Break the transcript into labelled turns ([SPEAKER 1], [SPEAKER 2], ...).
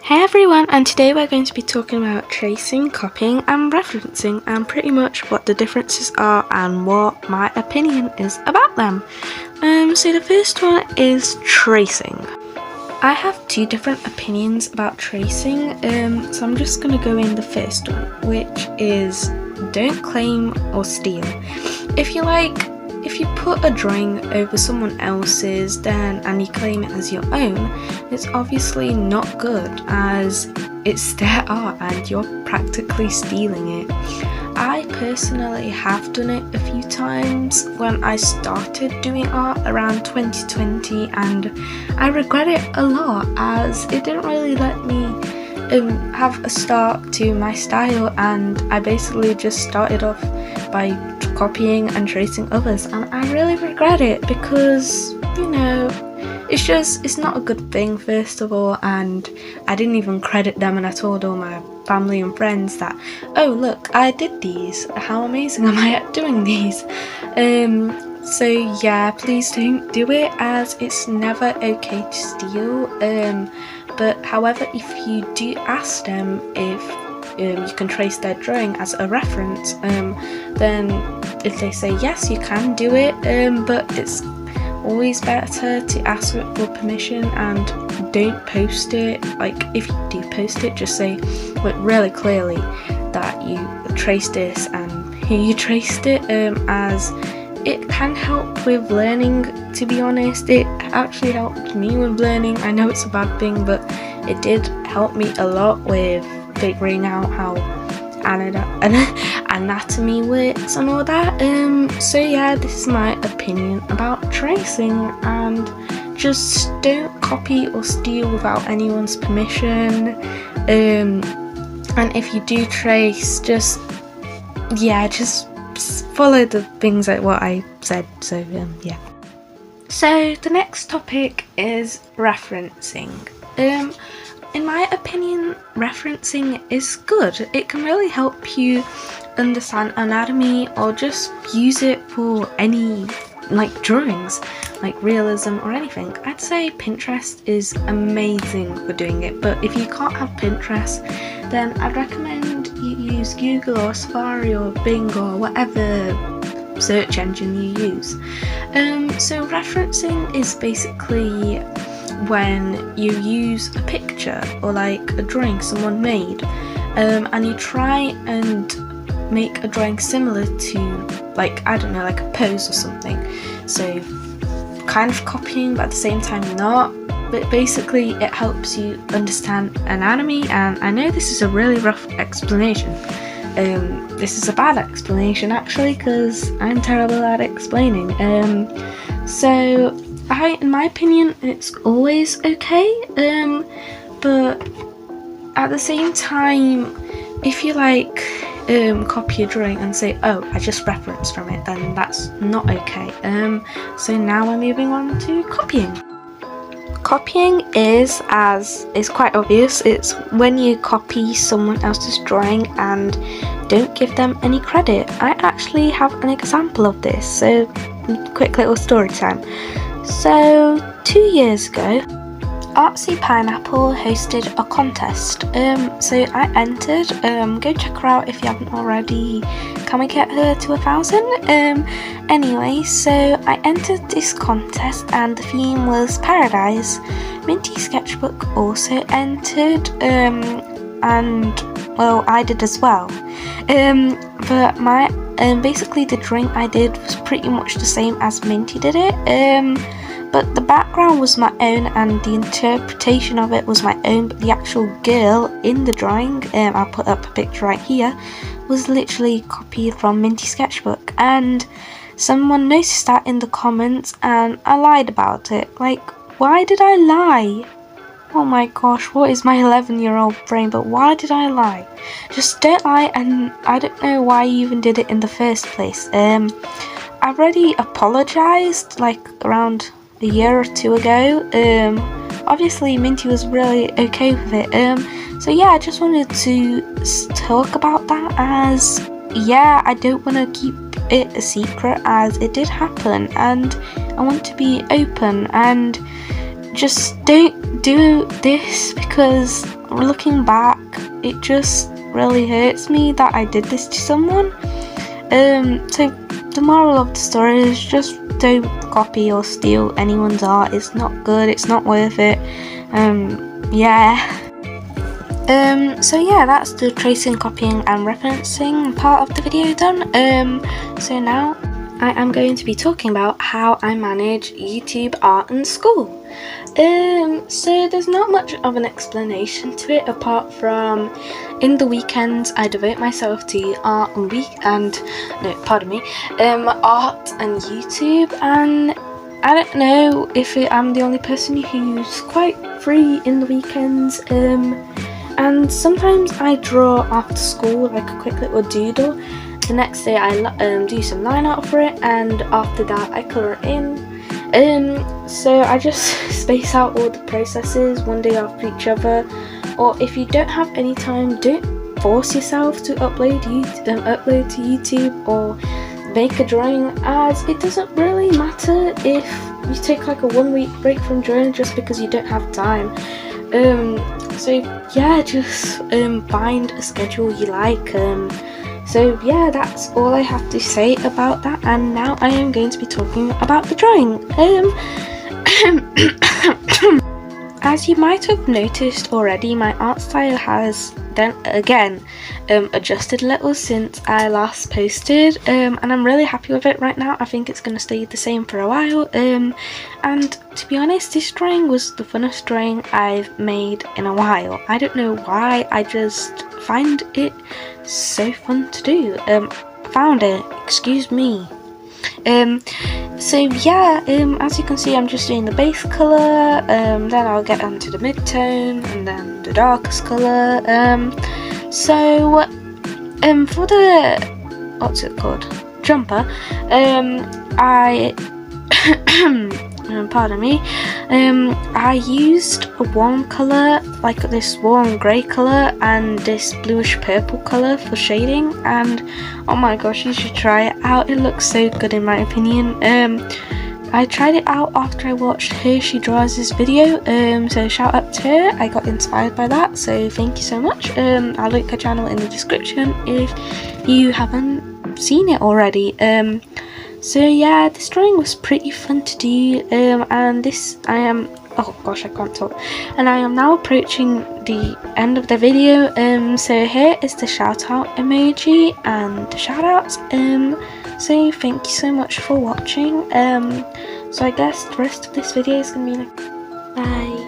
[SPEAKER 1] Hey everyone, and today we're going to be talking about tracing, copying and referencing, and pretty much what the differences are and what my opinion is about them. So the first one is tracing. I have two different opinions about tracing, so I'm just going to go in the first one, which is don't claim or steal. If you put a drawing over someone else's and you claim it as your own, it's obviously not good as it's their art and you're practically stealing it. I personally have done it a few times when I started doing art around 2020, and I regret it a lot as it didn't really let me have a start to my style, and I basically just started off by copying and tracing others, and I really regret it because, you know, it's not a good thing first of all, and I didn't even credit them, and I told all my family and friends that, oh look, I did these, how amazing am I at doing these? So yeah, please don't do it as it's never okay to steal. But however, if you do ask them if you can trace their drawing as a reference, then if they say yes, you can do it, but it's always better to ask it for permission and don't post it. Like, if you do post it, just say really clearly that you traced this and who you traced it, as it can help with learning. To be honest, it actually helped me with learning. I know it's a bad thing, but it did help me a lot with figuring out how anatomy works and all that. So yeah, this is my opinion about tracing, and just don't copy or steal without anyone's permission. And if you do trace, just follow the things like what I said. So yeah. So the next topic is referencing. In my opinion, referencing is good. It can really help you understand anatomy or just use it for any drawings, like realism or anything. I'd say Pinterest is amazing for doing it, but if you can't have Pinterest, then I'd recommend you use Google or Safari or Bing or whatever search engine you use. So referencing is basically when you use a picture or like a drawing someone made, and you try and make a drawing similar to, like, I don't know, like a pose or something. So kind of copying, but at the same time not. But basically it helps you understand anatomy, and I know this is a really rough explanation. This is a bad explanation actually, because I'm terrible at explaining. So in my opinion, it's always okay, but at the same time, if you copy a drawing and say, oh, I just referenced from it, then that's not okay. So now we're moving on to copying. Copying is quite obvious. It's when you copy someone else's drawing and don't give them any credit. I actually have an example of this, so quick little story time. So 2 years ago, Artsy Pineapple hosted a contest. So I entered. Go check her out if you haven't already. Can we get her to 1,000? Anyway, so I entered this contest and the theme was Paradise. Minty Sketchbook also entered, and well, I did as well. But my basically the drawing I did was pretty much the same as Minty did it. But the background was my own and the interpretation of it was my own, but the actual girl in the drawing, I'll put up a picture right here, was literally copied from Minty Sketchbook, and someone noticed that in the comments and I lied about it. Like, why did I lie? Oh my gosh, what is my 11-year-old brain, but why did I lie? Just don't lie, and I don't know why you even did it in the first place. I've already apologised around a year or two ago. Obviously Minty was really okay with it. So yeah, I just wanted to talk about that, as yeah, I don't want to keep it a secret as it did happen, and I want to be open, and just don't do this, because looking back, it just really hurts me that I did this to someone. So the moral of the story is just don't copy or steal anyone's art. It's not good, it's not worth it. Yeah. So yeah, that's the tracing, copying and referencing part of the video done. So now I am going to be talking about how I manage YouTube art in school. So there's not much of an explanation to it apart from in the weekends I devote myself to art and art and YouTube, and I don't know if I'm the only person who's quite free in the weekends, and sometimes I draw after school, like a quick little doodle. The next day I do some line art for it, and after that I colour it in. So I just space out all the processes one day after each other, or if you don't have any time, don't force yourself to upload to YouTube or make a drawing, as it doesn't really matter if you take like a 1 week break from drawing just because you don't have time. So yeah, just find a schedule you like. So yeah, that's all I have to say about that, and now I am going to be talking about the drawing. As you might have noticed already, my art style has then again adjusted a little since I last posted, and I'm really happy with it right now. I think it's going to stay the same for a while, and to be honest, this drawing was the funnest drawing I've made in a while. I don't know why, I just find it so fun to do. Found it, excuse me. So yeah, as you can see, I'm just doing the base colour, then I'll get onto the mid-tone and then the darkest colour. So for the, what's it called, jumper, pardon me, I used a warm colour, like this warm grey colour and this bluish purple colour for shading, and oh my gosh, you should try it out, it looks so good in my opinion. I tried it out after I watched her, she draws this video, so shout out to her, I got inspired by that, so thank you so much. I'll link her channel in the description if you haven't seen it already. So yeah, this drawing was pretty fun to do, and this, oh gosh, I can't talk, and I am now approaching the end of the video. So here is the shout out emoji and the shout outs. So thank you so much for watching. So I guess the rest of this video is gonna be like, bye.